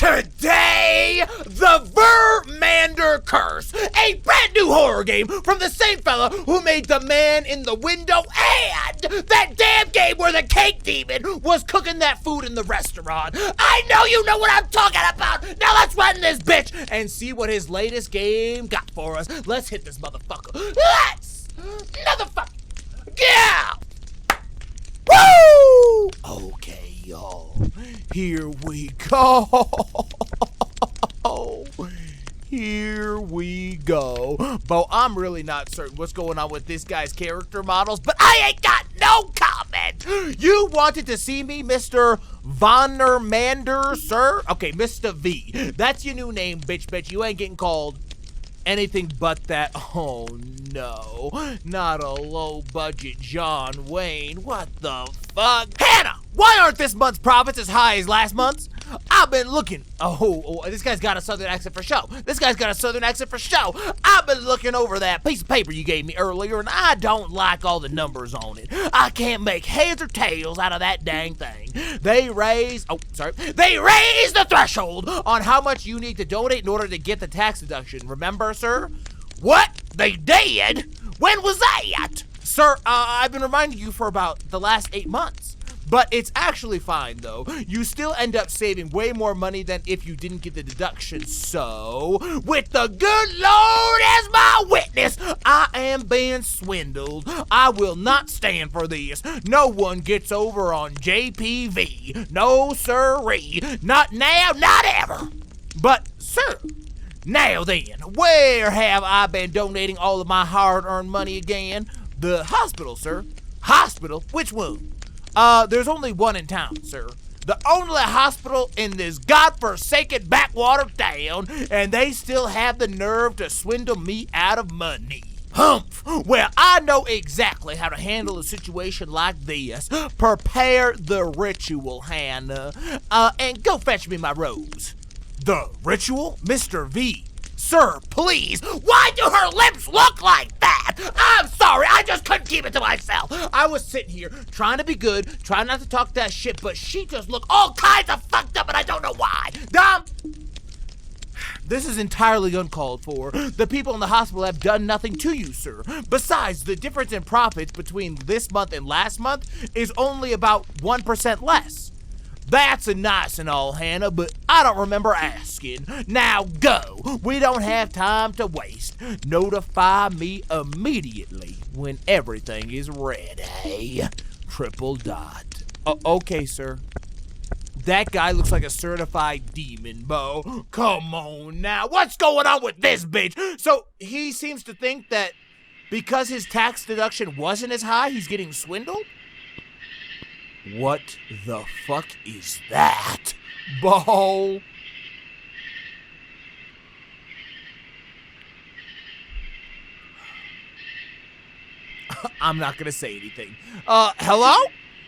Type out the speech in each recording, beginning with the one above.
Today, the Vermander Curse, a brand new horror game from the same fella who made The Man in the Window and that damn game where the cake demon was cooking that food in the restaurant. I know you know what I'm talking about. Now let's run this bitch and see what his latest game got for us. Let's hit this motherfucker. Let's motherfucker. Yeah. Woo! Okay, y'all. Here we go. Here we go. Bo, I'm really not certain what's going on with this guy's character models, but I ain't got no comment. You wanted to see me, Mr. Vermander, sir? Okay, Mr. V. That's your new name, bitch. You ain't getting called anything but that. Oh no, not a low-budget John Wayne. What the fuck? Hannah, why aren't this month's profits as high as last month's? I've been looking. Oh, this guy's got a southern accent for show. I've been looking over that piece of paper you gave me earlier, and I don't like all the numbers on it. I can't make heads or tails out of that dang thing. They raised the threshold on how much you need to donate in order to get the tax deduction. Remember, sir? What? They did? When was that? Sir, I've been reminding you for about the last 8 months. But it's actually fine, though. You still end up saving way more money than if you didn't get the deduction. So, with the good Lord as my witness, I am being swindled. I will not stand for this. No one gets over on JPV. No sirree. Not now, not ever. But, sir, now then, where have I been donating all of my hard-earned money again? The hospital, sir. Hospital? Which one? There's only one in town, sir. The only hospital in this godforsaken backwater town, and they still have the nerve to swindle me out of money. Humph! Well, I know exactly how to handle a situation like this. Prepare the ritual, Hannah. And go fetch me my rose. The ritual? Mr. V. Sir, please, why do her lips look like that? I'm sorry, I just couldn't keep it to myself. I was sitting here trying to be good, trying not to talk that shit, but she just looked all kinds of fucked up and I don't know why. Dom, this is entirely uncalled for. The people in the hospital have done nothing to you, sir. Besides, the difference in profits between this month and last month is only about 1% less. That's a nice and all, Hannah, but I don't remember asking. Now go. We don't have time to waste. Notify me immediately when everything is ready. Triple dot. Okay, sir. That guy looks like a certified demon, Bo. Come on now. What's going on with this bitch? So he seems to think that because his tax deduction wasn't as high, he's getting swindled? What the fuck is that, Bo? I'm not gonna say anything. Hello?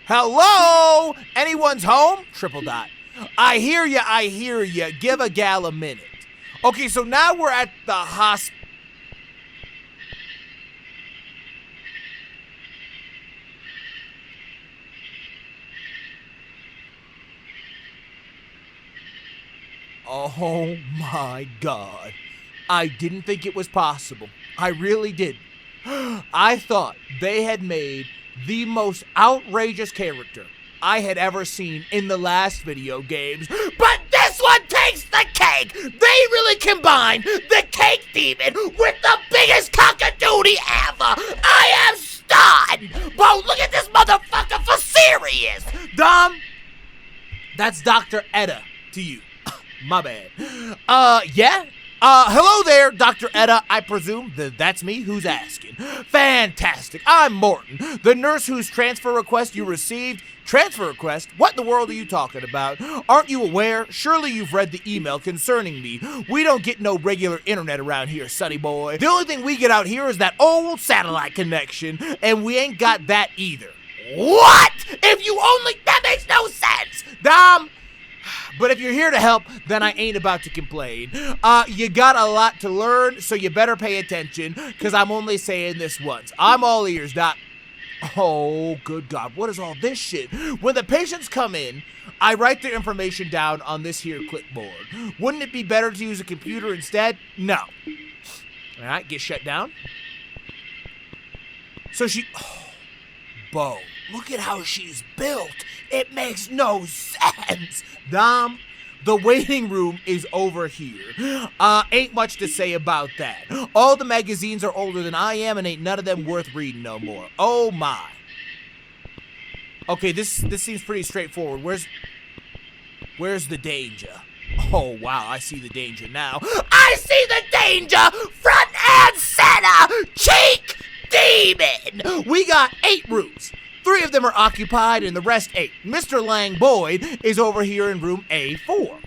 Hello? Anyone's home? Triple dot. I hear ya. Give a gal a minute. Okay, so now we're at the hospital. Oh my God. I didn't think it was possible. I really didn't. I thought they had made the most outrageous character I had ever seen in the last video games. But this one takes the cake! They really combined the cake demon with the biggest cockadoodie ever! I am stunned! Bro, look at this motherfucker for serious! Dom, that's Dr. Edda to you. My bad. Yeah? Hello there, Dr. Edda. I presume that's me who's asking. Fantastic. I'm Morton, the nurse whose transfer request you received. Transfer request? What in the world are you talking about? Aren't you aware? Surely you've read the email concerning me. We don't get no regular internet around here, sonny boy. The only thing we get out here is that old satellite connection, and we ain't got that either. What? If you only... That makes no sense! Dom... But if you're here to help, then I ain't about to complain. You got a lot to learn, so you better pay attention, because I'm only saying this once. I'm all ears, Doc. Oh, good God, what is all this shit? When the patients come in, I write their information down on this here clipboard. Wouldn't it be better to use a computer instead? No. All right, get shut down. So Bo, look at how she's built. It makes no sense. Dom, the waiting room is over here. Ain't much to say about that. All the magazines are older than I am, and ain't none of them worth reading no more. Oh my. Okay, this seems pretty straightforward. Where's the danger? Oh wow, I see the danger now. I see the danger! Front and center! Cheek demon! We got 8 rooms. 3 of them are occupied and the rest 8. Mr. Lang Boyd is over here in room A4.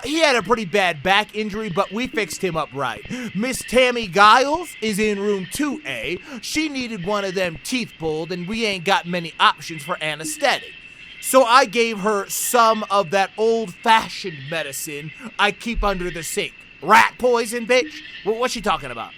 He had a pretty bad back injury, but we fixed him up right. Miss Tammy Giles is in room 2A. She needed one of them teeth pulled, and we ain't got many options for anesthetic. So I gave her some of that old-fashioned medicine I keep under the sink. Rat poison, bitch? What's she talking about?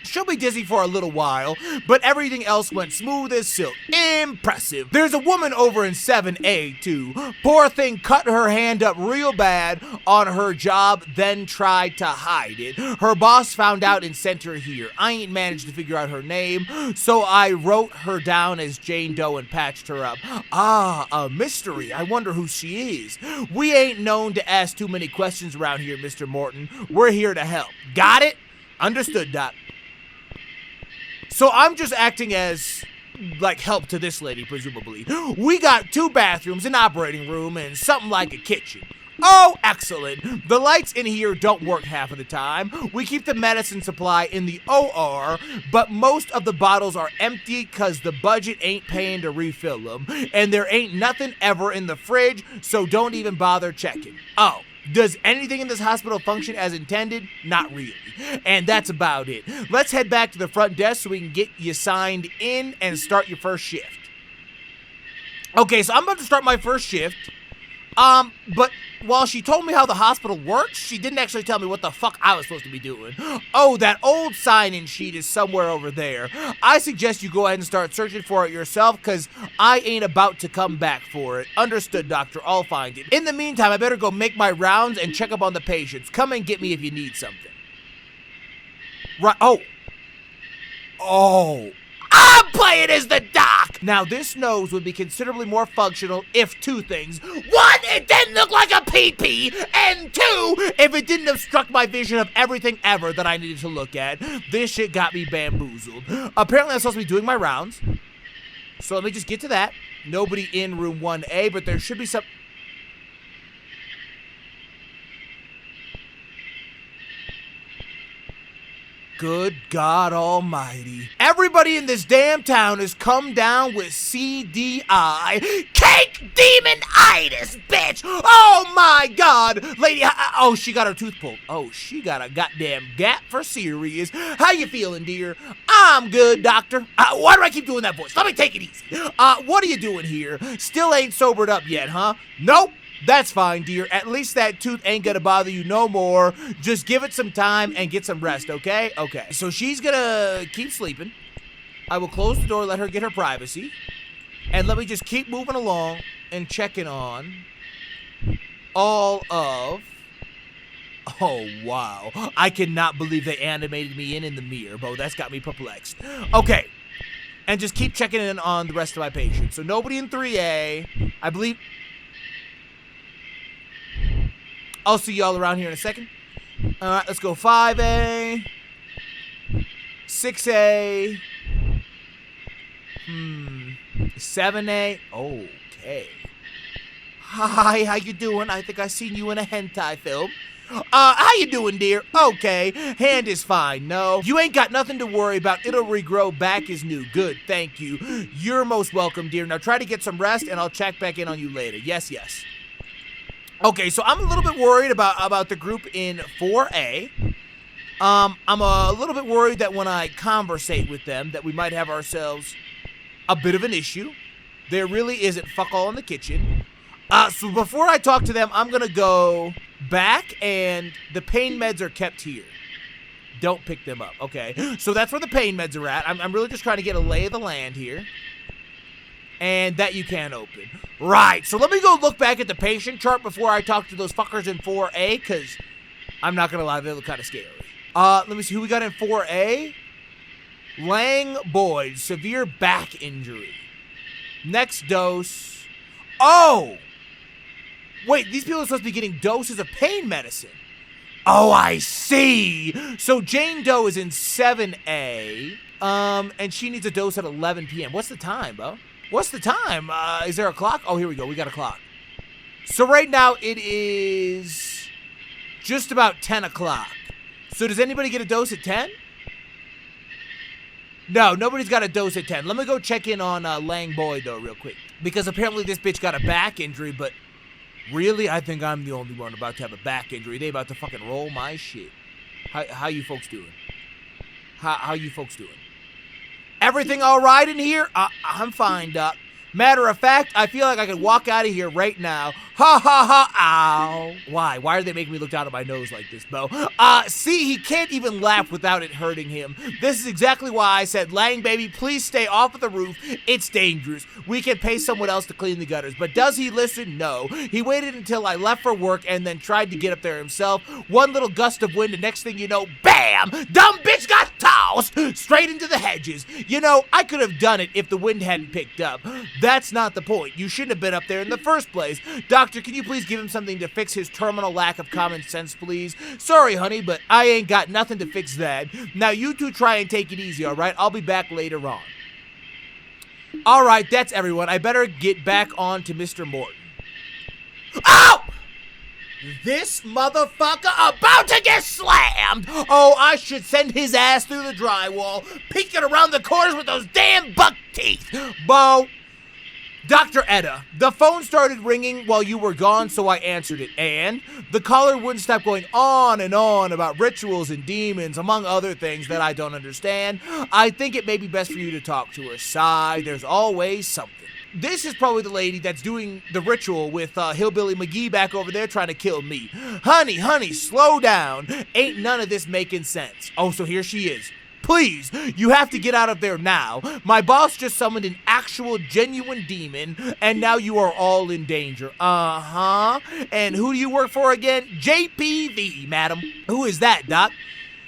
She'll be dizzy for a little while, but everything else went smooth as silk. Impressive. There's a woman over in 7A, too. Poor thing cut her hand up real bad on her job, then tried to hide it. Her boss found out and sent her here. I ain't managed to figure out her name, so I wrote her down as Jane Doe and patched her up. Ah, a mystery. I wonder who she is. We ain't known to ask too many questions around here, Mr. Morton. We're here to help. Got it? Understood, Doc. So I'm just acting as, like, help to this lady, presumably. We got 2 bathrooms, an operating room, and something like a kitchen. Oh, excellent. The lights in here don't work half of the time. We keep the medicine supply in the OR, but most of the bottles are empty because the budget ain't paying to refill them. And there ain't nothing ever in the fridge, so don't even bother checking. Oh. Does anything in this hospital function as intended? Not really. And that's about it. Let's head back to the front desk so we can get you signed in and start your first shift. Okay, so I'm about to start my first shift. But while she told me how the hospital works, she didn't actually tell me what the fuck I was supposed to be doing. Oh, that old sign-in sheet is somewhere over there. I suggest you go ahead and start searching for it yourself, because I ain't about to come back for it. Understood, doctor. I'll find it. In the meantime, I better go make my rounds and check up on the patients. Come and get me if you need something. Right. Oh. I'm playing as the doc! Now, this nose would be considerably more functional if 2 things. 1, it didn't look like a pee-pee, and 2, if it didn't obstruct my vision of everything ever that I needed to look at. This shit got me bamboozled. Apparently, I'm supposed to be doing my rounds. So let me just get to that. Nobody in room 1A, but there should be some... Good God Almighty. Everybody in this damn town has come down with CDI. Cake demonitis, bitch! Oh my God! Lady, oh, she got her tooth pulled. Oh, she got a goddamn gap for serious. How you feeling, dear? I'm good, doctor. Why do I keep doing that voice? Let me take it easy. What are you doing here? Still ain't sobered up yet, huh? Nope. That's fine, dear. At least that tooth ain't gonna bother you no more. Just give it some time and get some rest, okay? Okay. So she's gonna keep sleeping. I will close the door, let her get her privacy. And let me just keep moving along and checking on all of... Oh, wow. I cannot believe they animated me in the mirror, Bo. That's got me perplexed. Okay. And just keep checking in on the rest of my patients. So nobody in 3A. I believe... I'll see y'all around here in a second. All right, let's go 5A, 6A, 7A. Okay. Hi, how you doing? I think I seen you in a hentai film. How you doing, dear? Okay, hand is fine. No, you ain't got nothing to worry about. It'll regrow back as new. Good, thank you. You're most welcome, dear. Now try to get some rest, and I'll check back in on you later. Yes, yes. Okay, so I'm a little bit worried about the group in 4A. I'm a little bit worried that when I conversate with them that we might have ourselves a bit of an issue. There really isn't fuck all in the kitchen. So before I talk to them, I'm going to go back, and the pain meds are kept here. Don't pick them up. Okay, so that's where the pain meds are at. I'm really just trying to get a lay of the land here. And that you can't open. Right, so let me go look back at the patient chart before I talk to those fuckers in 4A, because I'm not going to lie, they look kind of scary. Let me see who we got in 4A. Lang Boyd, severe back injury. Next dose. Oh! Wait, these people are supposed to be getting doses of pain medicine. Oh, I see. So Jane Doe is in 7A, and she needs a dose at 11 p.m. What's the time, bro? What's the time? Is there a clock? Oh, here we go. We got a clock. So right now it is just about 10 o'clock. So does anybody get a dose at 10? No, nobody's got a dose at 10. Let me go check in on Lang Boyd, though, real quick. Because apparently this bitch got a back injury, but really, I think I'm the only one about to have a back injury. They about to fucking roll my shit. How you folks doing? How you folks doing? Everything all right in here? I'm fine, Doc. Matter of fact, I feel like I could walk out of here right now. Ha ha ha, ow. Why? Why are they making me look down at my nose like this, Bo? See, he can't even laugh without it hurting him. This is exactly why I said, Lang, baby, please stay off of the roof. It's dangerous. We can pay someone else to clean the gutters. But does he listen? No. He waited until I left for work and then tried to get up there himself. One little gust of wind, and next thing you know, bam! Dumb bitch got tossed straight into the hedges. You know, I could have done it if the wind hadn't picked up. That's not the point. You shouldn't have been up there in the first place. Doctor, can you please give him something to fix his terminal lack of common sense, please? Sorry, honey, but I ain't got nothing to fix that. Now, you two try and take it easy, all right? I'll be back later on. All right, that's everyone. I better get back on to Mr. Morton. Oh! This motherfucker about to get slammed! Oh, I should send his ass through the drywall, peeking around the corners with those damn buck teeth. Bo, Dr. Edda, the phone started ringing while you were gone, so I answered it, and the caller wouldn't stop going on and on about rituals and demons, among other things that I don't understand. I think it may be best for you to talk to her. Sigh, there's always something. This is probably the lady that's doing the ritual with Hillbilly McGee back over there trying to kill me. Honey, slow down. Ain't none of this making sense. Oh, so here she is. Please, you have to get out of there now. My boss just summoned an actual, genuine demon, and now you are all in danger. Uh-huh. And who do you work for again? JPV, madam. Who is that, Doc?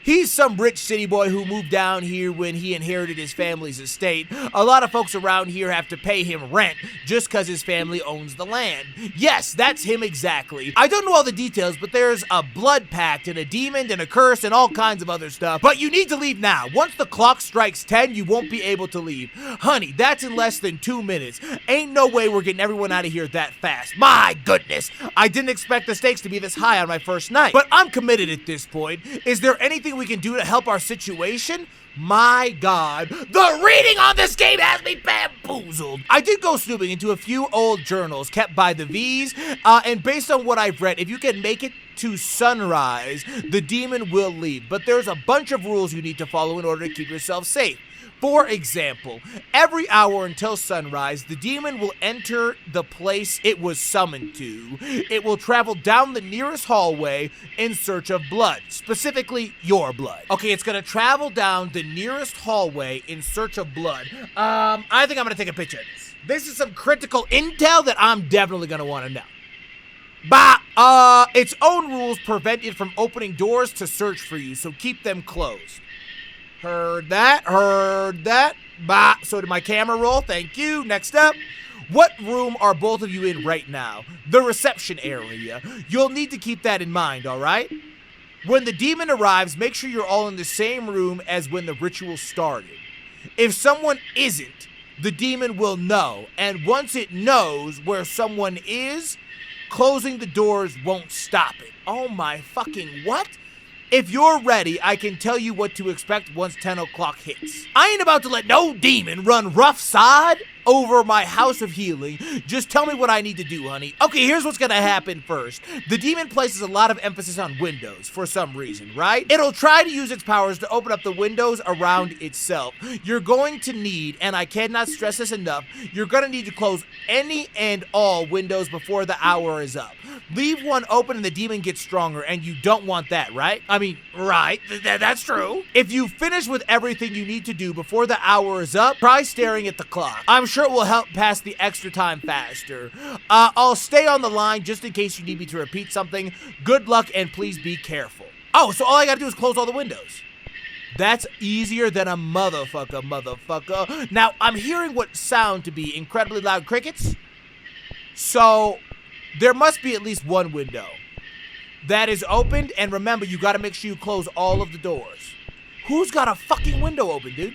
He's some rich city boy who moved down here when he inherited his family's estate. A lot of folks around here have to pay him rent just because his family owns the land. Yes, that's him exactly. I don't know all the details, but there's a blood pact and a demon and a curse and all kinds of other stuff. But you need to leave now. Once the clock strikes 10, you won't be able to leave. Honey, that's in less than 2 minutes. Ain't no way we're getting everyone out of here that fast. My goodness, I didn't expect the stakes to be this high on my first night. But I'm committed at this point. Is there anything we can do to help our situation? My God, the reading on this game has me bamboozled. I did go snooping into a few old journals kept by the V's, and based on what I've read, if you can make it to sunrise, the demon will leave. But there's a bunch of rules you need to follow in order to keep yourself safe. For example, every hour until sunrise, the demon will enter the place it was summoned to. It will travel down the nearest hallway in search of blood, specifically your blood. Okay, it's gonna travel down the nearest hallway in search of blood. I think I'm gonna take a picture of this. This is some critical intel that I'm definitely gonna wanna know. Its own rules prevent it from opening doors to search for you, so keep them closed. Heard that. So did my camera roll? Thank you. Next up. What room are both of you in right now? The reception area. You'll need to keep that in mind, all right? When the demon arrives, make sure you're all in the same room as when the ritual started. If someone isn't, the demon will know, and once it knows where someone is, closing the doors won't stop it. Oh my fucking what? If you're ready, I can tell you what to expect once 10 o'clock hits. I ain't about to let no demon run rough sod over my house of healing. Just tell me what I need to do, honey. Okay, here's what's gonna happen first. The demon places a lot of emphasis on windows for some reason, right? It'll try to use its powers to open up the windows around itself. You're going to need, and I cannot stress this enough, you're gonna need to close any and all windows before the hour is up. Leave one open and the demon gets stronger, and you don't want that, right? I mean, right, that's true. If you finish with everything you need to do before the hour is up, try staring at the clock. I'm sure it will help pass the extra time faster. I'll stay on the line just in case you need me to repeat something. Good luck and please be careful. Oh, so all I gotta do is close all the windows. That's easier than a motherfucker. Now, I'm hearing what sound to be incredibly loud crickets. So, there must be at least one window that is opened, and remember, you gotta make sure you close all of the doors. Who's got a fucking window open, dude?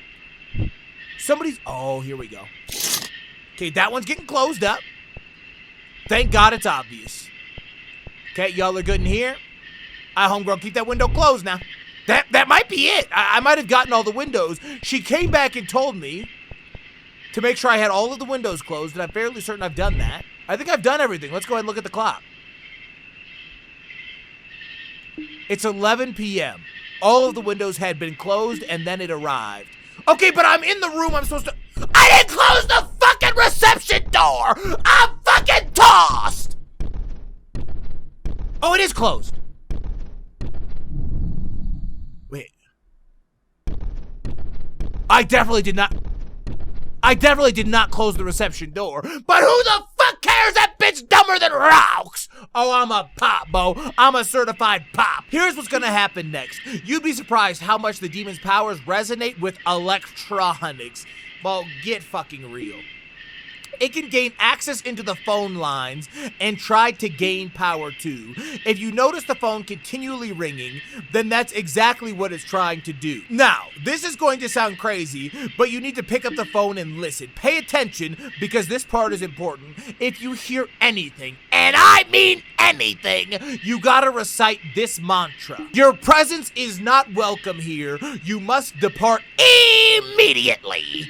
Somebody's, oh, here we go. Okay, that one's getting closed up. Thank God it's obvious. Okay, y'all are good in here. Homegirl, keep that window closed now. That might be it. I might have gotten all the windows. She came back and told me to make sure I had all of the windows closed, and I'm fairly certain I've done that. I think I've done everything. Let's go ahead and look at the clock. It's 11 p.m. All of the windows had been closed, and then it arrived. Okay, but I'm in the room I'm supposed to... I didn't close the fucking reception door! I'm fucking tossed! Oh, it is closed. Wait. I definitely did not close the reception door, but who the fuck cares? That bitch dumber than rocks! Oh, I'm a pop, Bo. I'm a certified pop. Here's what's gonna happen next. You'd be surprised how much the demon's powers resonate with electronics. Well, get fucking real. It can gain access into the phone lines and try to gain power too. If you notice the phone continually ringing, then that's exactly what it's trying to do. Now, this is going to sound crazy, but you need to pick up the phone and listen. Pay attention because this part is important. If you hear anything, and I mean anything, you gotta recite this mantra. Your presence is not welcome here. You must depart immediately.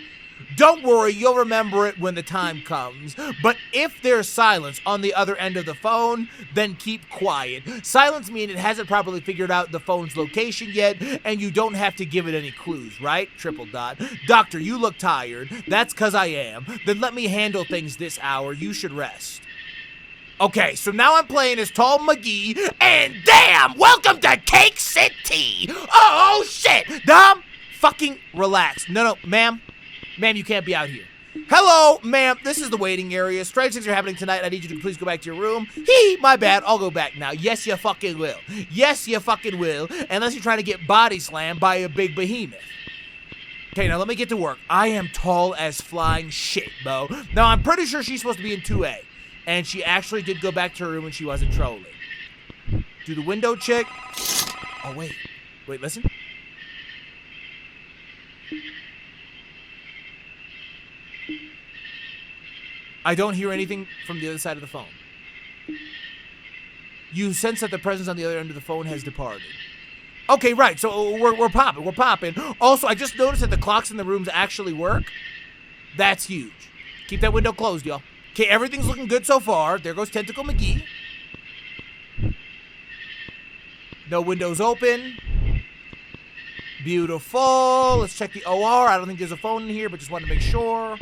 Don't worry, you'll remember it when the time comes. But if there's silence on the other end of the phone, then keep quiet. Silence means it hasn't properly figured out the phone's location yet, and you don't have to give it any clues, right? Triple dot. Doctor, you look tired. That's 'cause I am. Then let me handle things this hour. You should rest. Okay, so now I'm playing as Tall McGee, and damn, welcome to Cake City! Oh, shit! Dom, fucking relax. No, ma'am. Ma'am, you can't be out here. Hello, ma'am. This is the waiting area. Strange things are happening tonight. I need you to please go back to your room. My bad. I'll go back now. Yes, you fucking will. Yes, you fucking will. Unless you're trying to get body slammed by a big behemoth. Okay, now let me get to work. I am tall as flying shit, Bo. Now, I'm pretty sure she's supposed to be in 2A. And she actually did go back to her room when she wasn't trolling. Do the window check. Oh, wait. Wait, listen. I don't hear anything from the other side of the phone. You sense that the presence on the other end of the phone has departed. Okay, right, so we're popping. Also, I just noticed that the clocks in the rooms actually work. That's huge. Keep that window closed, y'all. Okay, everything's looking good so far. There goes Tentacle McGee. No windows open. Beautiful. Let's check the OR. I don't think there's a phone in here, but just wanted to make sure.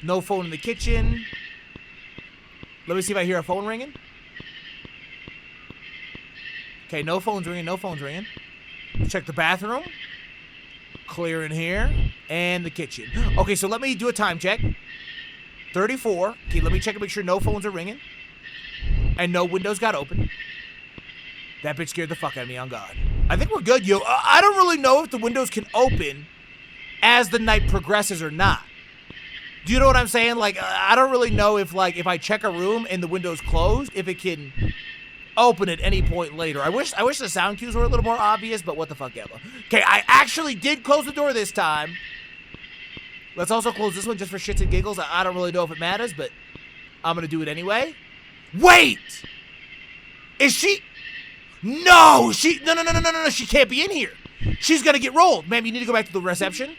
No phone in the kitchen. Let me see if I hear a phone ringing. Okay, no phone's ringing, Let's check the bathroom. Clear in here. And the kitchen. Okay, so let me do a time check. 34. Okay, let me check and make sure no phones are ringing. And no windows got open. That bitch scared the fuck out of me, on God. I think we're good, yo. I don't really know if the windows can open as the night progresses or not. Do you know what I'm saying? Like, I don't really know if I check a room and the window's closed, if it can open at any point later. I wish the sound cues were a little more obvious, but what the fuck ever. Okay, I actually did close the door this time. Let's also close this one just for shits and giggles. I don't really know if it matters, but I'm gonna do it anyway. Wait! Is she... No! No, she can't be in here. She's gonna get rolled. Ma'am, you need to go back to the reception.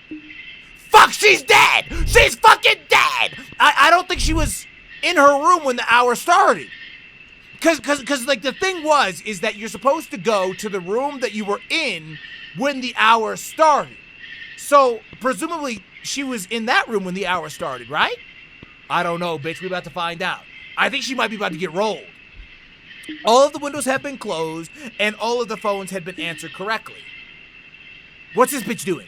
Fuck, she's dead! She's fucking dead! I don't think she was in her room when the hour started. Cause like the thing is that you're supposed to go to the room that you were in when the hour started. So, presumably, she was in that room when the hour started, right? I don't know, bitch. We're about to find out. I think she might be about to get rolled. All of the windows have been closed, and all of the phones had been answered correctly. What's this bitch doing?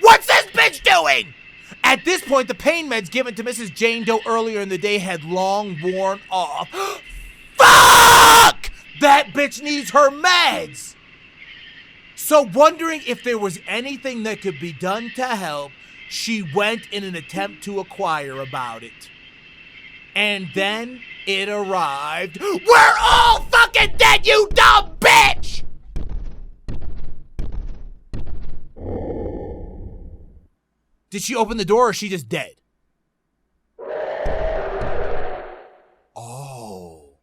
What's this bitch doing? At this point, the pain meds given to Mrs. Jane Doe earlier in the day had long worn off. Fuck! That bitch needs her meds! So wondering if there was anything that could be done to help, she went in an attempt to inquire about it. And then it arrived. We're all fucking dead, you dumb bitch! Did she open the door or is she just dead? Oh.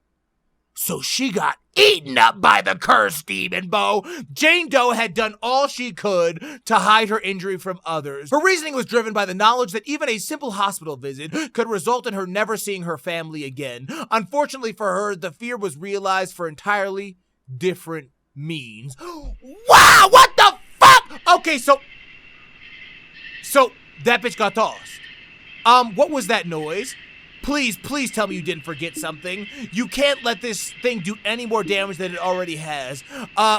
So she got eaten up by the curse demon, Bo. Jane Doe had done all she could to hide her injury from others. Her reasoning was driven by the knowledge that even a simple hospital visit could result in her never seeing her family again. Unfortunately for her, the fear was realized for entirely different means. Wow, what the fuck? Okay, so that bitch got tossed. What was that noise? Please tell me you didn't forget something. You can't let this thing do any more damage than it already has.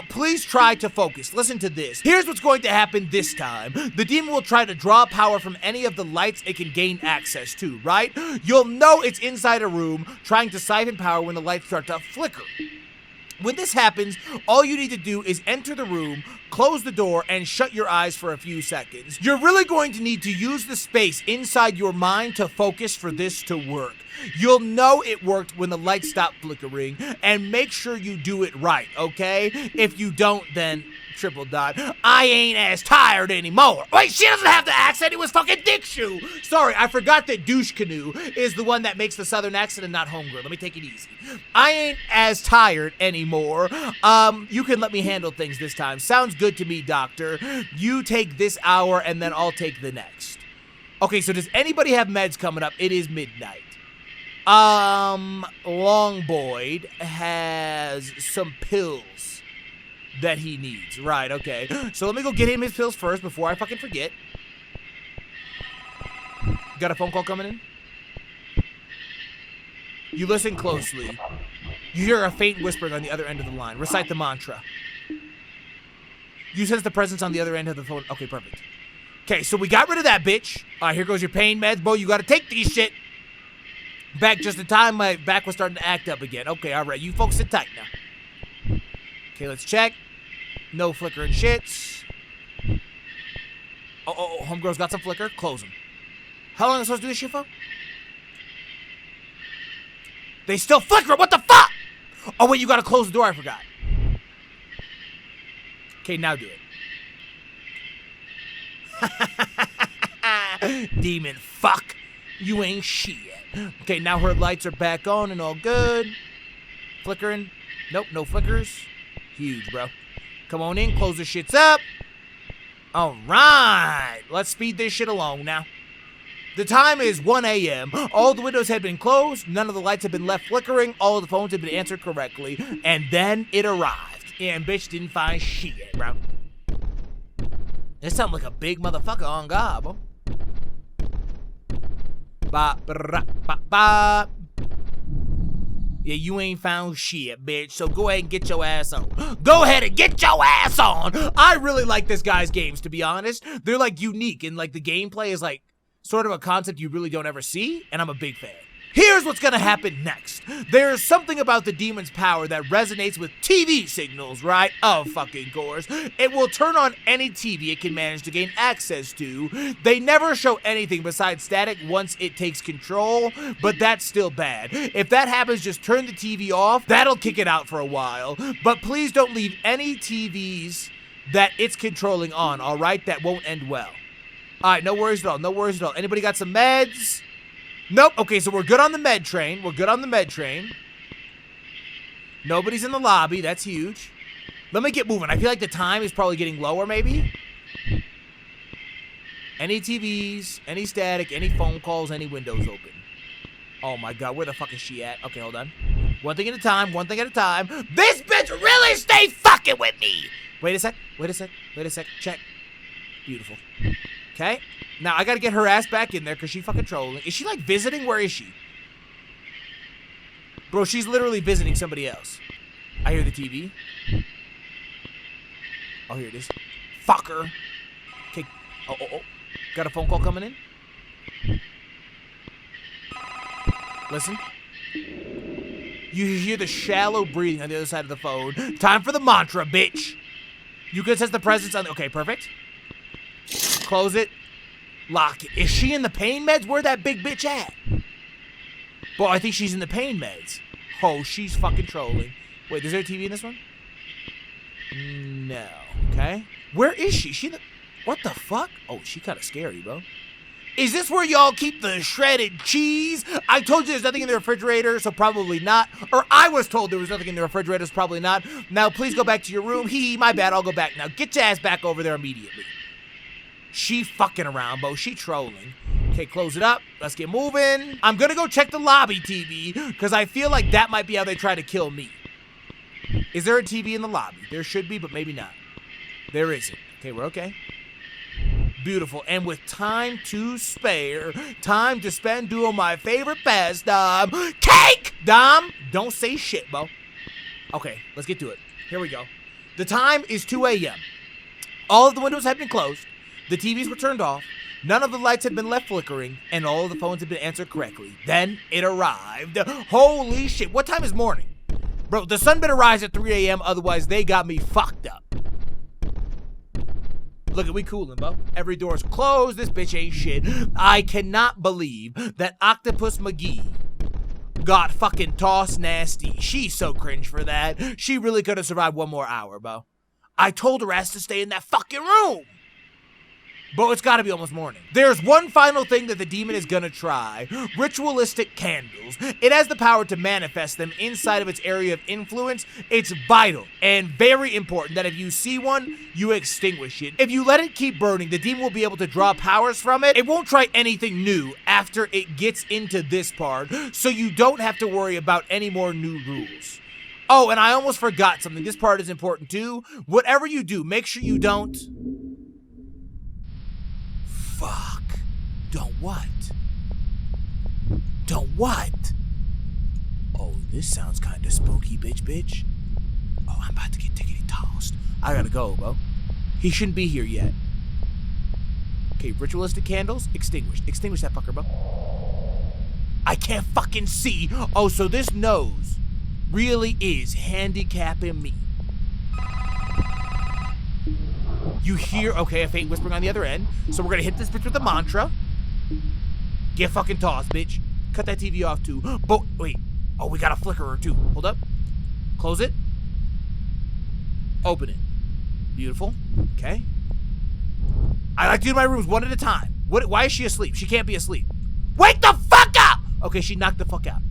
Please try to focus. Listen to this. Here's what's going to happen this time. The demon will try to draw power from any of the lights it can gain access to, right? You'll know it's inside a room trying to siphon power when the lights start to flicker. When this happens, all you need to do is enter the room, close the door, and shut your eyes for a few seconds. You're really going to need to use the space inside your mind to focus for this to work. You'll know it worked when the lights stop flickering, and make sure you do it right, okay? If you don't, then triple dot. I ain't as tired anymore. Wait, she doesn't have the accent. It was fucking Dick Shoe. Sorry, I forgot that Douche Canoe is the one that makes the southern accent and not Homegirl. Let me take it easy. I ain't as tired anymore. You can let me handle things this time. Sounds good to me, doctor. You take this hour and then I'll take the next. Okay, so does anybody have meds coming up? It is midnight. Long Boyd has some pills that he needs. Right, okay. So let me go get him his pills first before I fucking forget. Got a phone call coming in? You listen closely. You hear a faint whispering on the other end of the line. Recite the mantra. You sense the presence on the other end of the phone. Okay, perfect. Okay, so we got rid of that bitch. All right, here goes your pain meds. Bo, you gotta take these shit. Back just in time. My back was starting to act up again. Okay, all right. You folks sit tight now. Okay, let's check. No flickering shits. Oh, homegirl's got some flicker. Close them. How long am I supposed to do this shit for? They still flicker. What the fuck? Oh, wait, you gotta close the door. I forgot. Okay, now do it. Demon fuck. You ain't shit. Okay, now her lights are back on and all good. Flickering. Nope, no flickers. Huge, bro. Come on in, close the shits up. All right, let's speed this shit along now. The time is 1 a.m. All the windows had been closed. None of the lights had been left flickering. All of the phones had been answered correctly. And then it arrived. And bitch didn't find shit, bro. This sounds like a big motherfucker on God, bro. Ba, ba, ba, ba. Yeah, you ain't found shit, bitch, so go ahead and get your ass on. Go ahead and get your ass on! I really like this guy's games, to be honest. They're, like, unique, and, like, the gameplay is, like, sort of a concept you really don't ever see, and I'm a big fan. Here's what's gonna happen next. There's something about the demon's power that resonates with TV signals, right? Of fucking course. It will turn on any TV it can manage to gain access to. They never show anything besides static once it takes control, but that's still bad. If that happens, just turn the TV off. That'll kick it out for a while. But please don't leave any TVs that it's controlling on, alright? That won't end well. Alright, no worries at all, no worries at all. Anybody got some meds? Nope. Okay, so we're good on the med train. We're good on the med train. Nobody's in the lobby. That's huge. Let me get moving. I feel like the time is probably getting lower, maybe. Any TVs, any static, any phone calls, any windows open. Oh my god, where the fuck is she at? Okay, hold on. One thing at a time, one thing at a time. This bitch really stay fucking with me! Wait a sec, wait a sec, wait a sec. Check. Beautiful. Okay. Now, I gotta get her ass back in there because she fucking trolling. Is she, like, visiting? Where is she? Bro, she's literally visiting somebody else. I hear the TV. Oh, here it is. Fucker. Okay. Oh. Got a phone call coming in? Listen. You hear the shallow breathing on the other side of the phone. Time for the mantra, bitch. You can sense the presence on... Okay, perfect. Close it. Lock it. Is she in the pain meds? Where that big bitch at? Well, I think she's in the pain meds. Oh, she's fucking trolling. Wait, is there a TV in this one? No. Okay. Where is she? She in the... What the fuck? Oh, she kind of scary, bro. Is this where y'all keep the shredded cheese? I told you there's nothing in the refrigerator, so probably not. Or I was told there was nothing in the refrigerator, so probably not. Now, please go back to your room. My bad, I'll go back now. Get your ass back over there immediately. She fucking around, bro. She trolling. Okay, close it up. Let's get moving. I'm gonna go check the lobby TV, because I feel like that might be how they try to kill me. Is there a TV in the lobby? There should be, but maybe not. There isn't. Okay, we're okay. Beautiful. And with time to spare, time to spend doing my favorite pastime, cake! Dom, don't say shit, bro. Okay, let's get to it. Here we go. The time is 2 a.m. All of the windows have been closed. The TVs were turned off. None of the lights had been left flickering, and all of the phones had been answered correctly. Then it arrived. Holy shit. What time is morning? Bro, the sun better rise at 3 a.m., otherwise they got me fucked up. Look at we cooling, bro. Every door's closed. This bitch ain't shit. I cannot believe that Octopus McGee got fucking tossed nasty. She's so cringe for that. She really could have survived one more hour, bro. I told her ass to stay in that fucking room. But it's gotta be almost morning. There's one final thing that the demon is gonna try. Ritualistic candles. It has the power to manifest them inside of its area of influence. It's vital and very important that if you see one, you extinguish it. If you let it keep burning, the demon will be able to draw powers from it. It won't try anything new after it gets into this part, so you don't have to worry about any more new rules. Oh, and I almost forgot something. This part is important too. Whatever you do, make sure you don't... Fuck. Don't what? Don't what? Oh, this sounds kind of spooky, bitch. Oh, I'm about to get tickety tossed. I gotta go, bro. He shouldn't be here yet. Okay, ritualistic candles, extinguished. Extinguish that fucker, bro. I can't fucking see. Oh, so this nose really is handicapping me. You hear, okay, a faint whispering on the other end. So we're gonna hit this bitch with a mantra. Get fucking tossed, bitch. Cut that TV off too. But wait, oh, we got a flickerer too. Hold up. Close it. Open it. Beautiful. Okay. I like to do my rooms one at a time. Why is she asleep? She can't be asleep. Wake the fuck up! Okay, she knocked the fuck out.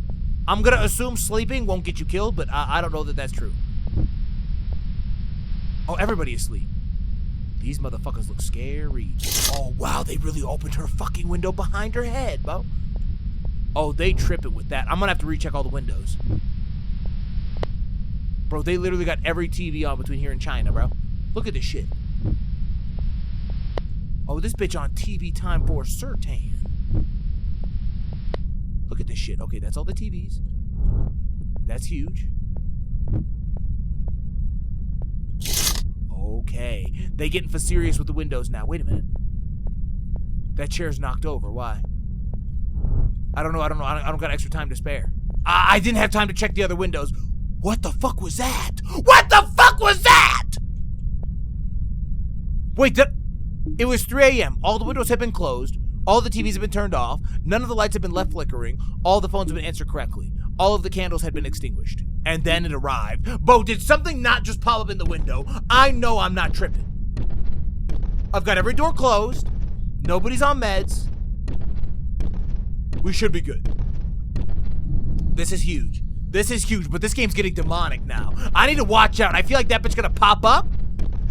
I'm gonna assume sleeping won't get you killed, but I don't know that that's true. Oh, everybody is asleep. These motherfuckers look scary. Oh, wow, they really opened her fucking window behind her head, bro. Oh, they tripping with that. I'm gonna have to recheck all the windows. Bro, they literally got every TV on between here and China, bro. Look at this shit. Oh, this bitch on TV time for certain. Look at this shit. Okay, that's all the TVs. That's huge. Okay, they getting for serious with the windows now. Wait a minute. That chair's knocked over. Why? I don't know. I don't got extra time to spare. I didn't have time to check the other windows. What the fuck was that? What the fuck was that? Wait, it was 3 a.m. All the windows have been closed. All the TVs have been turned off. None of the lights have been left flickering. All the phones have been answered correctly. All of the candles had been extinguished. And then it arrived. Bo, did something not just pop up in the window? I know I'm not tripping. I've got every door closed. Nobody's on meds. We should be good. This is huge. This is huge, but this game's getting demonic now. I need to watch out. I feel like that bitch gonna pop up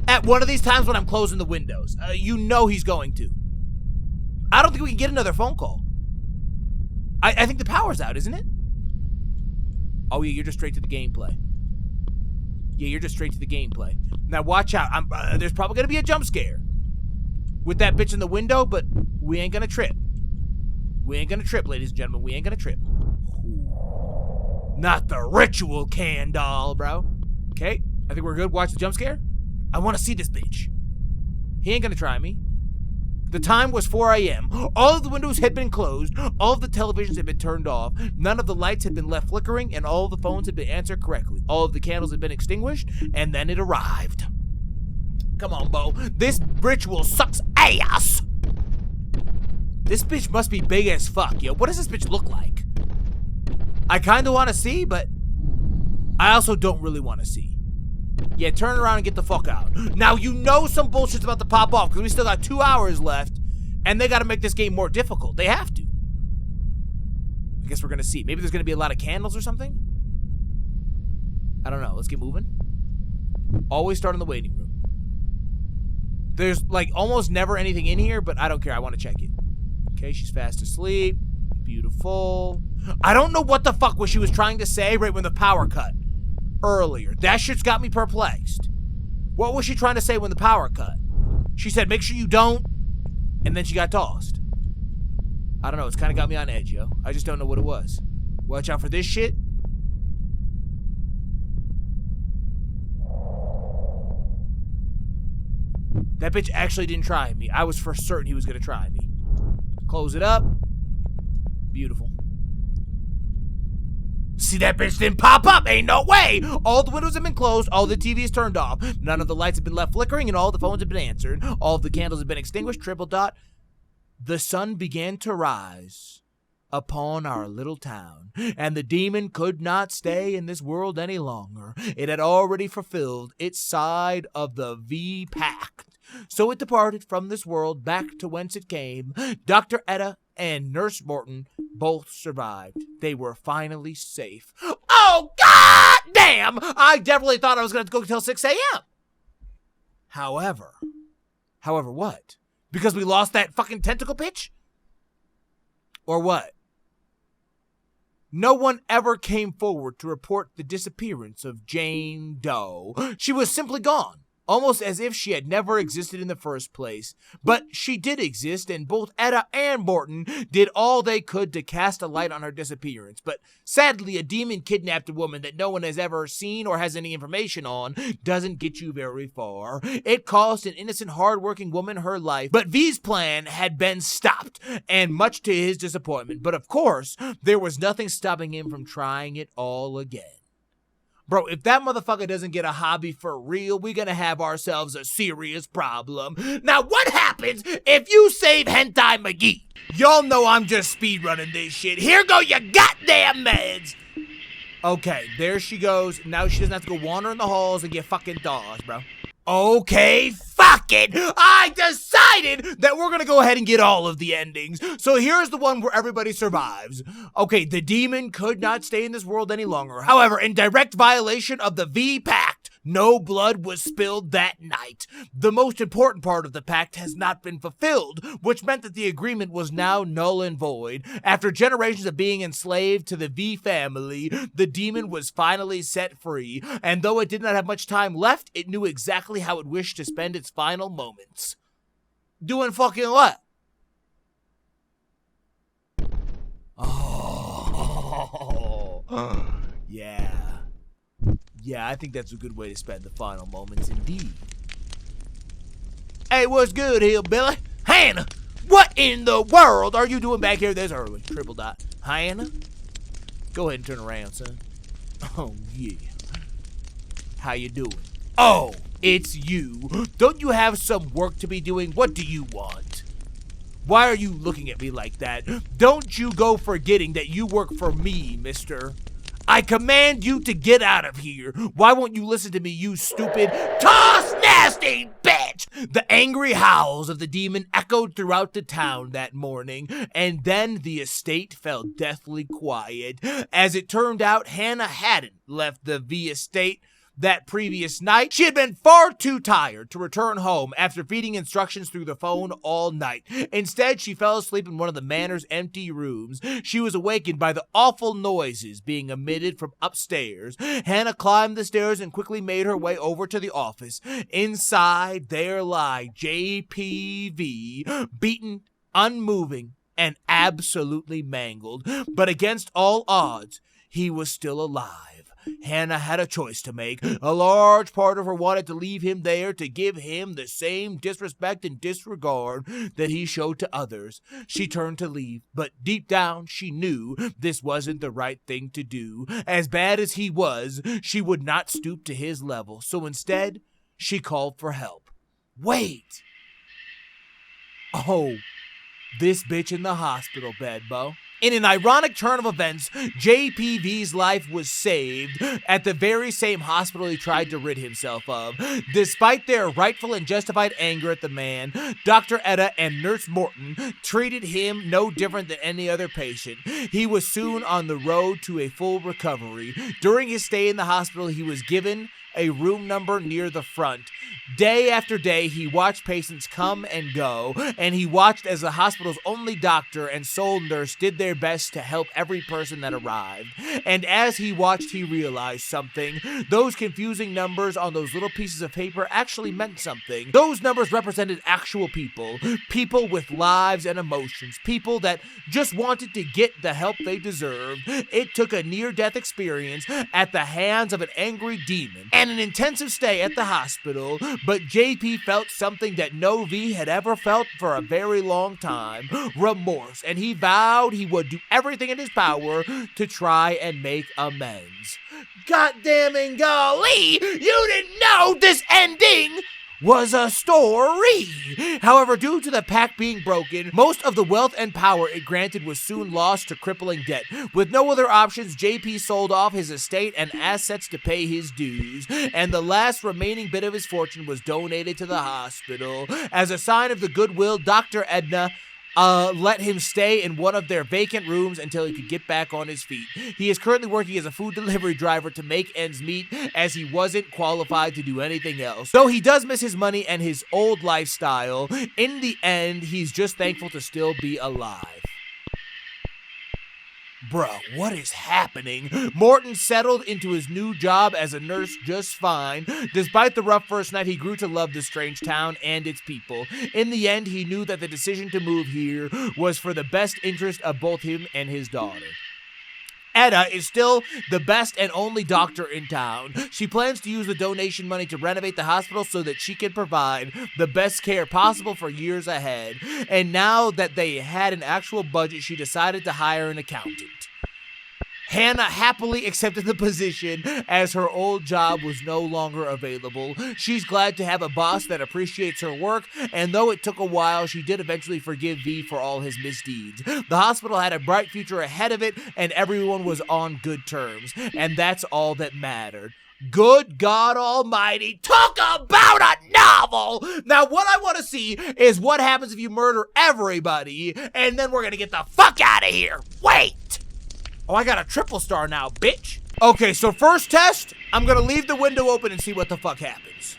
at one of these times when I'm closing the windows. You know he's going to. I don't think we can get another phone call. I think the power's out, isn't it? Oh yeah, you're just straight to the gameplay. Yeah, you're just straight to the gameplay. Now watch out. There's probably gonna be a jump scare with that bitch in the window, but we ain't gonna trip. We ain't gonna trip, ladies and gentlemen. We ain't gonna trip. Ooh. Not the ritual can doll, bro. Okay, I think we're good. Watch the jump scare. I want to see this bitch. He ain't gonna try me. The time was 4 a.m. All of the windows had been closed. All of the televisions had been turned off. None of the lights had been left flickering, and all of the phones had been answered correctly. All of the candles had been extinguished, and then it arrived. Come on, Bo. This ritual sucks ass. This bitch must be big as fuck, yo. What does this bitch look like? I kind of want to see, but I also don't really want to see. Yeah, turn around and get the fuck out. Now, you know some bullshit's about to pop off because we still got 2 hours left, and they got to make this game more difficult. They have to. I guess we're going to see. Maybe there's going to be a lot of candles or something? I don't know. Let's get moving. Always start in the waiting room. There's, like, almost never anything in here, but I don't care. I want to check it. Okay, she's fast asleep. Beautiful. I don't know what the fuck what she was trying to say right when the power cut earlier. That shit's got me perplexed. What was she trying to say when the power cut? She said, make sure you don't, and then she got tossed. I don't know. It's kind of got me on edge, yo. I just don't know what it was. Watch out for this shit. That bitch actually didn't try me. I was for certain he was going to try me. Close it up. Beautiful. See, that bitch didn't pop up. Ain't no way. All the windows have been closed. All the TVs turned off. None of the lights have been left flickering, and all the phones have been answered. All of the candles have been extinguished. Triple dot. The sun began to rise upon our little town, and the demon could not stay in this world any longer. It had already fulfilled its side of the V Pact. So it departed from this world back to whence it came. Dr. Etta and Nurse Morton both survived. They were finally safe. Oh, god damn! I definitely thought I was going to go till 6 a.m. However what? Because we lost that fucking tentacle pitch? Or what? No one ever came forward to report the disappearance of Jane Doe. She was simply gone. Almost as if she had never existed in the first place. But she did exist, and both Etta and Morton did all they could to cast a light on her disappearance. But sadly, a demon kidnapped a woman that no one has ever seen or has any information on doesn't get you very far. It cost an innocent, hard-working woman her life, but V's plan had been stopped, and much to his disappointment. But of course, there was nothing stopping him from trying it all again. Bro, if that motherfucker doesn't get a hobby for real, we're gonna have ourselves a serious problem. Now, what happens if you save Hentai McGee? Y'all know I'm just speedrunning this shit. Here go your goddamn meds. Okay, there she goes. Now she doesn't have to go wander in the halls and get fucking dolls, bro. Okay, fuck it. I decided that we're gonna go ahead and get all of the endings. So here's the one where everybody survives. Okay, the demon could not stay in this world any longer. However, in direct violation of the V Pact, no blood was spilled that night. The most important part of the pact has not been fulfilled, which meant that the agreement was now null and void. After generations of being enslaved to the V family, the demon was finally set free, and though it did not have much time left, it knew exactly how it wished to spend its final moments. Doing fucking what? Oh, yeah. Yeah, I think that's a good way to spend the final moments indeed. Hey, what's good, hillbilly? Hannah, what in the world are you doing back here this early? Triple dot. Hannah? Go ahead and turn around, son. Oh, yeah. How you doing? Oh, it's you. Don't you have some work to be doing? What do you want? Why are you looking at me like that? Don't you go forgetting that you work for me, mister. I command you to get out of here. Why won't you listen to me, you stupid toss nasty bitch? The angry howls of the demon echoed throughout the town that morning, and then the estate fell deathly quiet. As it turned out, Hannah hadn't left the V estate that previous night. She had been far too tired to return home after feeding instructions through the phone all night. Instead, she fell asleep in one of the manor's empty rooms. She was awakened by the awful noises being emitted from upstairs. Hannah climbed the stairs and quickly made her way over to the office. Inside, there lay JPV, beaten, unmoving, and absolutely mangled. But against all odds, he was still alive. Hannah had a choice to make. A large part of her wanted to leave him there to give him the same disrespect and disregard that he showed to others. She turned to leave, but deep down she knew this wasn't the right thing to do. As bad as he was, she would not stoop to his level, so instead, she called for help. Wait! Oh, this bitch in the hospital bed, Bo. In an ironic turn of events, JPV's life was saved at the very same hospital he tried to rid himself of. Despite their rightful and justified anger at the man, Dr. Etta and Nurse Morton treated him no different than any other patient. He was soon on the road to a full recovery. During his stay in the hospital, he was given a room number near the front. Day after day, he watched patients come and go, and he watched as the hospital's only doctor and sole nurse did their best to help every person that arrived. And as he watched, he realized something. Those confusing numbers on those little pieces of paper actually meant something. Those numbers represented actual people, people with lives and emotions, people that just wanted to get the help they deserved. It took a near-death experience at the hands of an angry demon and an intensive stay at the hospital, but JP felt something that no V had ever felt for a very long time, remorse, and he vowed he would do everything in his power to try and make amends. Goddammit golly, you didn't know this ending was a story. However, due to the pact being broken, most of the wealth and power it granted was soon lost to crippling debt. With no other options, JP sold off his estate and assets to pay his dues, and the last remaining bit of his fortune was donated to the hospital. As a sign of the goodwill, Dr. Edna let him stay in one of their vacant rooms until he could get back on his feet. He is currently working as a food delivery driver to make ends meet, as he wasn't qualified to do anything else. Though he does miss his money and his old lifestyle, in the end, he's just thankful to still be alive. Bruh, what is happening? Morton settled into his new job as a nurse just fine. Despite the rough first night, he grew to love the strange town and its people. In the end, he knew that the decision to move here was for the best interest of both him and his daughter. Etta is still the best and only doctor in town. She plans to use the donation money to renovate the hospital so that she can provide the best care possible for years ahead. And now that they had an actual budget, she decided to hire an accountant. Hannah happily accepted the position as her old job was no longer available. She's glad to have a boss that appreciates her work, and though it took a while, she did eventually forgive V for all his misdeeds. The hospital had a bright future ahead of it, and everyone was on good terms, and that's all that mattered. Good God Almighty, talk about a novel! Now, what I want to see is what happens if you murder everybody, and then we're gonna get the fuck out of here. Wait! Oh, I got a triple star now, bitch. Okay, so first test, I'm gonna leave the window open and see what the fuck happens.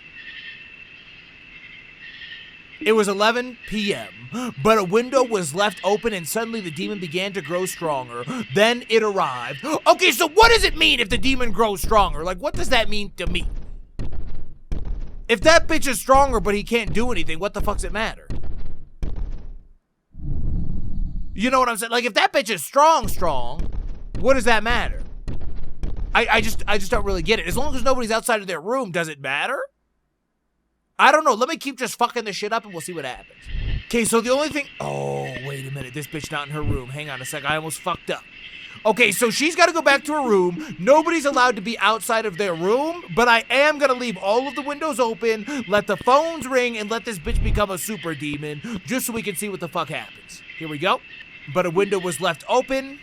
It was 11 p.m., but a window was left open and suddenly the demon began to grow stronger. Then it arrived. Okay, so what does it mean if the demon grows stronger? Like, what does that mean to me? If that bitch is stronger but he can't do anything, what the fuck's it matter? You know what I'm saying? Like, if that bitch is strong, what does that matter? I just don't really get it. As long as nobody's outside of their room, does it matter? I don't know. Let me keep just fucking this shit up and we'll see what happens. Okay, so the only thing... Oh, wait a minute. This bitch not in her room. Hang on a sec. I almost fucked up. Okay, so she's got to go back to her room. Nobody's allowed to be outside of their room, but I am going to leave all of the windows open, let the phones ring, and let this bitch become a super demon, just so we can see what the fuck happens. Here we go. But a window was left open,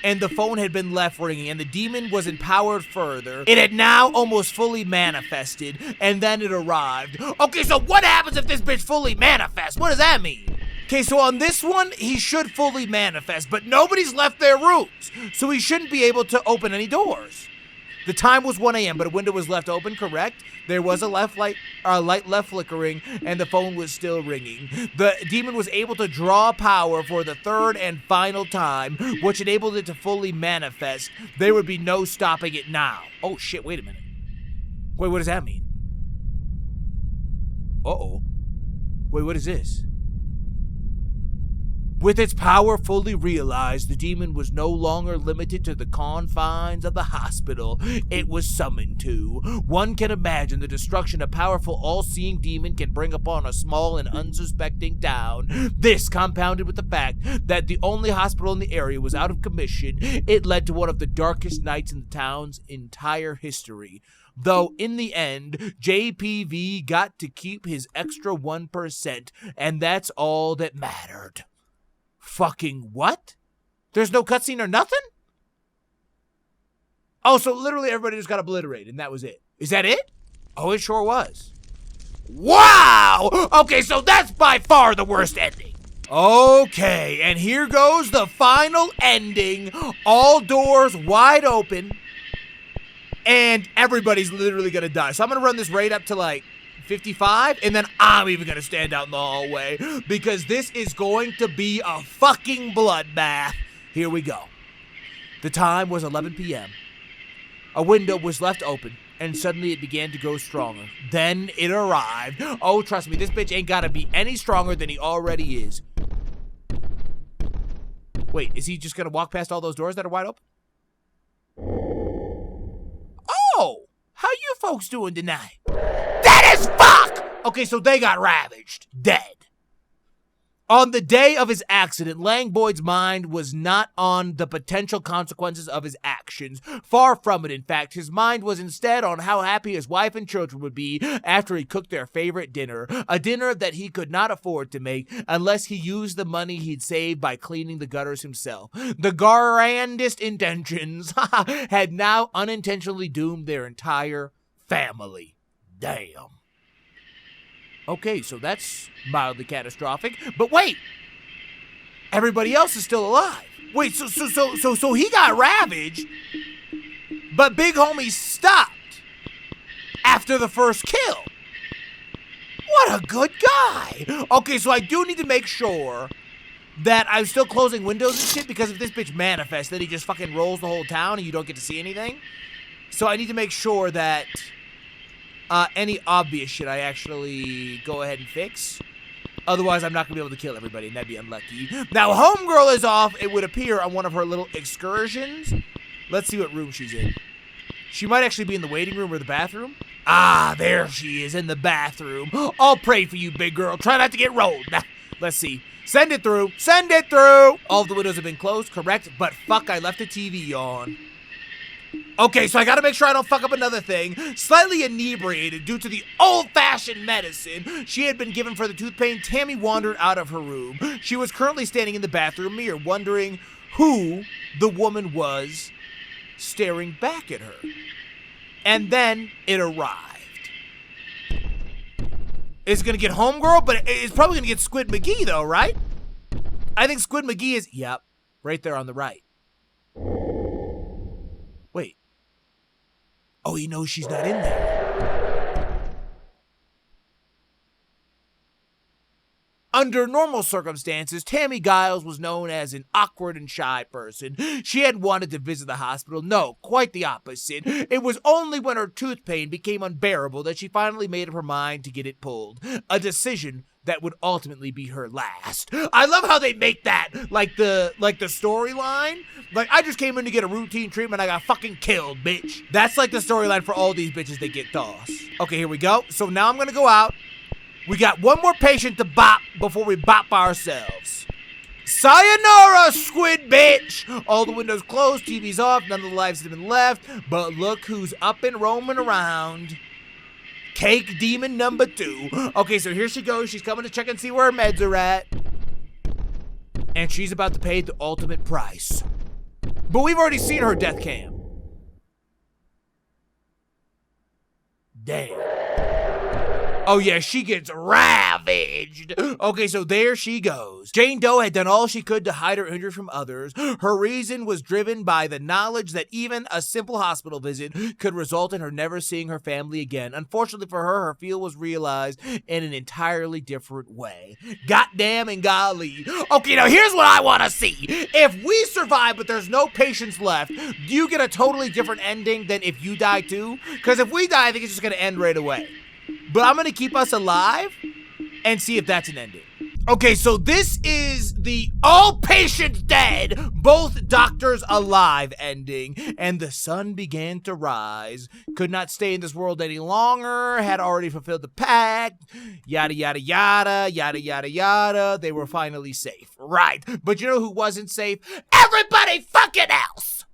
and the phone had been left ringing, and the demon was empowered further. It had now almost fully manifested, and then it arrived. Okay, so what happens if this bitch fully manifests? What does that mean? Okay, so on this one, he should fully manifest, but nobody's left their rooms, so he shouldn't be able to open any doors. The time was 1 a.m., but a window was left open, correct? There was a light left flickering, and the phone was still ringing. The demon was able to draw power for the third and final time, which enabled it to fully manifest. There would be no stopping it now. Oh, shit, wait a minute. Wait, what does that mean? Uh-oh. Wait, what is this? With its power fully realized, the demon was no longer limited to the confines of the hospital it was summoned to. One can imagine the destruction a powerful, all-seeing demon can bring upon a small and unsuspecting town. This, compounded with the fact that the only hospital in the area was out of commission, it led to one of the darkest nights in the town's entire history. Though in the end, JPV got to keep his extra 1%, and that's all that mattered. Fucking what? There's no cutscene or nothing? Oh, so literally everybody just got obliterated and that was it. Is that it? Oh, it sure was. Wow! Okay, so that's by far the worst ending. Okay, and here goes the final ending. All doors wide open. And everybody's literally gonna die. So I'm gonna run this raid up to like 55, and then I'm even gonna stand out in the hallway because this is going to be a fucking bloodbath. Here we go. The time was 11 p.m. A window was left open, and suddenly it began to grow stronger. Then it arrived. Oh, trust me, this bitch ain't gotta be any stronger than he already is. Wait, is he just gonna walk past all those doors that are wide open? Oh, how you folks doing tonight? That is fuck! Okay, so they got ravaged. Dead. On the day of his accident, Langboyd's mind was not on the potential consequences of his actions. Far from it, in fact. His mind was instead on how happy his wife and children would be after he cooked their favorite dinner. A dinner that he could not afford to make unless he used the money he'd saved by cleaning the gutters himself. The grandest intentions had now unintentionally doomed their entire family. Damn. Okay, so that's mildly catastrophic. But wait! Everybody else is still alive. Wait, so he got ravaged, but Big Homie stopped after the first kill. What a good guy! Okay, so I do need to make sure that I'm still closing windows and shit, because if this bitch manifests, then he just fucking rolls the whole town and you don't get to see anything. So I need to make sure that any obvious shit I actually go ahead and fix. Otherwise, I'm not going to be able to kill everybody, and that'd be unlucky. Now, Homegirl is off, it would appear, on one of her little excursions. Let's see what room she's in. She might actually be in the waiting room or the bathroom. Ah, there she is, in the bathroom. I'll pray for you, big girl. Try not to get rolled. Let's see. Send it through. Send it through. All of the windows have been closed, correct? But fuck, I left the TV on. Okay, so I gotta make sure I don't fuck up another thing. Slightly inebriated due to the old-fashioned medicine she had been given for the tooth pain, Tammy wandered out of her room. She was currently standing in the bathroom mirror, wondering who the woman was staring back at her. And then it arrived. It's gonna get Homegirl, but it's probably gonna get Squid McGee, though, right? I think Squid McGee is, yep, right there on the right. Wait. Oh, he knows she's not in there. Under normal circumstances, Tammy Giles was known as an awkward and shy person. She had wanted to visit the hospital. No, quite the opposite. It was only when her tooth pain became unbearable that she finally made up her mind to get it pulled. A decision that would ultimately be her last. I love how they make that like the storyline. Like, I just came in to get a routine treatment, I got fucking killed, bitch. That's like the storyline for all these bitches that get tossed. Okay, here we go. So now I'm gonna go out. We got one more patient to bop before we bop ourselves. Sayonara, squid bitch! All the windows closed, TV's off, none of the lives have been left, but look who's up and roaming around. Cake Demon number 2. Okay, so here she goes. She's coming to check and see where her meds are at. And she's about to pay the ultimate price. But we've already seen her death cam. Damn. Oh yeah, she gets ravaged. Okay, so there she goes. Jane Doe had done all she could to hide her injury from others. Her reason was driven by the knowledge that even a simple hospital visit could result in her never seeing her family again. Unfortunately for her, her fear was realized in an entirely different way. Goddamn and golly. Okay, now here's what I want to see. If we survive but there's no patients left, do you get a totally different ending than if you die too? Because if we die, I think it's just going to end right away. But I'm going to keep us alive and see if that's an ending. Okay, so this is the all patients dead, both doctors alive ending, and the sun began to rise. Could not stay in this world any longer, had already fulfilled the pact, yada, yada, yada, yada, yada, yada. They were finally safe. Right, but you know who wasn't safe? Everybody fucking else!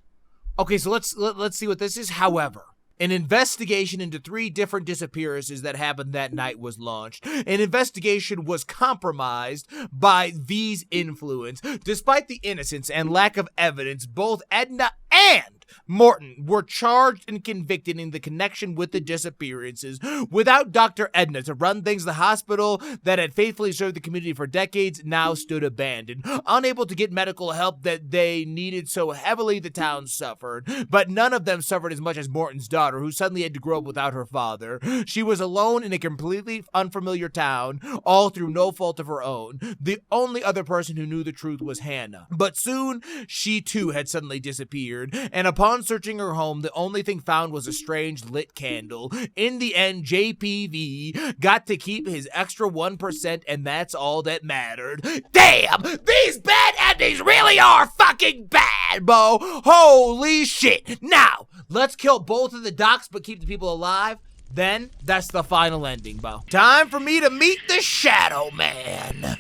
Okay, so let's see what this is. However, an investigation into 3 different disappearances that happened that night was launched. An investigation was compromised by V's influence. Despite the innocence and lack of evidence, both Edna and Morton were charged and convicted in the connection with the disappearances. Without Dr. Edna to run things, the hospital that had faithfully served the community for decades now stood abandoned. Unable to get medical help that they needed so heavily, the town suffered. But none of them suffered as much as Morton's daughter, who suddenly had to grow up without her father. She was alone in a completely unfamiliar town, all through no fault of her own. The only other person who knew the truth was Hannah. But soon, she too had suddenly disappeared, and upon searching her home, the only thing found was a strange lit candle. In the end, JPV got to keep his extra 1%, and that's all that mattered. Damn! These bad endings really are fucking bad, Bo! Holy shit! Now, let's kill both of the docs but keep the people alive. Then, that's the final ending, Bo. Time for me to meet the Shadow Man.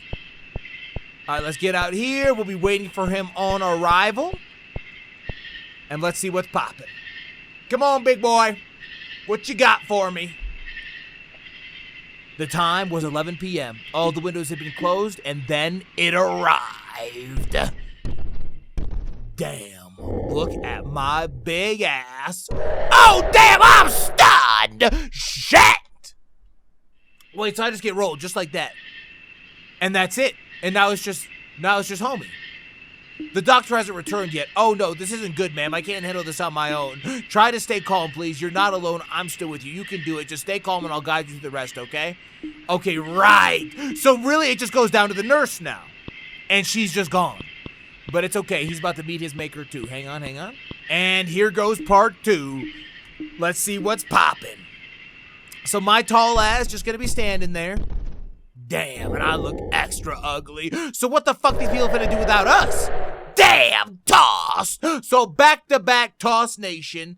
Alright, let's get out here. We'll be waiting for him on arrival. And let's see what's poppin'. Come on, big boy. What you got for me? The time was 11 p.m. All the windows had been closed, and then it arrived. Damn, look at my big ass. Oh, damn, I'm stunned! Shit! Wait, so I just get rolled just like that. And that's it. And now it's just homie. The doctor hasn't returned yet. Oh no, this isn't good, ma'am. I can't handle this on my own. Try to stay calm, please. You're not alone. I'm still with you. You can do it. Just stay calm and I'll guide you through the rest, okay? Okay, right. So really, it just goes down to the nurse now. And she's just gone. But it's okay. He's about to meet his maker too. Hang on, hang on. And here goes part 2. Let's see what's poppin'. So my tall ass just gonna be standing there. Damn, and I look extra ugly. So what the fuck these people finna do without us? Damn, toss! So back-to-back toss nation.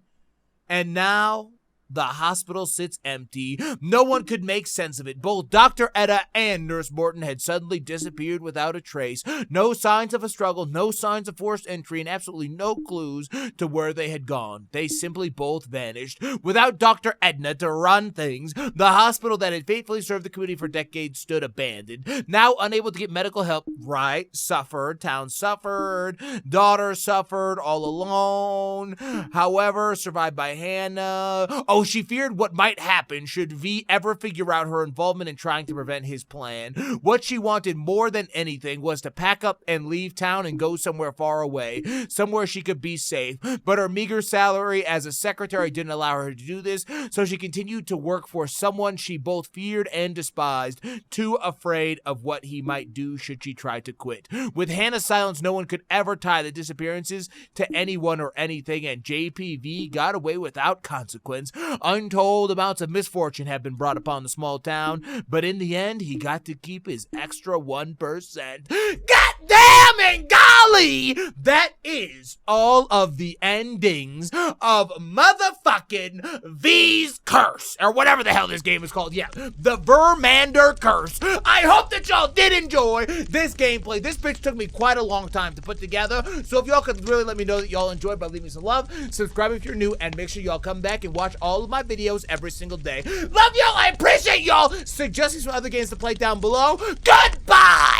And now, the hospital sits empty. No one could make sense of it. Both Dr. Etta and Nurse Morton had suddenly disappeared without a trace. No signs of a struggle, no signs of forced entry, and absolutely no clues to where they had gone. They simply both vanished. Without Dr. Edna to run things, the hospital that had faithfully served the community for decades stood abandoned. Now unable to get medical help, right, suffered, town suffered, daughter suffered, all alone. However, survived by Hannah. Oh, she feared what might happen should V ever figure out her involvement in trying to prevent his plan. What she wanted more than anything was to pack up and leave town and go somewhere far away, somewhere she could be safe. But her meager salary as a secretary didn't allow her to do this, so she continued to work for someone she both feared and despised, too afraid of what he might do should she try to quit. With Hannah's silence, no one could ever tie the disappearances to anyone or anything, and JPV got away without consequence. Untold amounts of misfortune have been brought upon the small town, but in the end, he got to keep his extra 1%. God damn and golly! That is all of the endings of motherfucking V's Curse, or whatever the hell this game is called. Yeah, the Vermander Curse. I hope that y'all did enjoy this gameplay. This bitch took me quite a long time to put together, so if y'all could really let me know that y'all enjoyed by leaving me some love, subscribe if you're new, and make sure y'all come back and watch all of my videos every single day. Love y'all, I appreciate y'all. Suggestions for other games to play down below. Good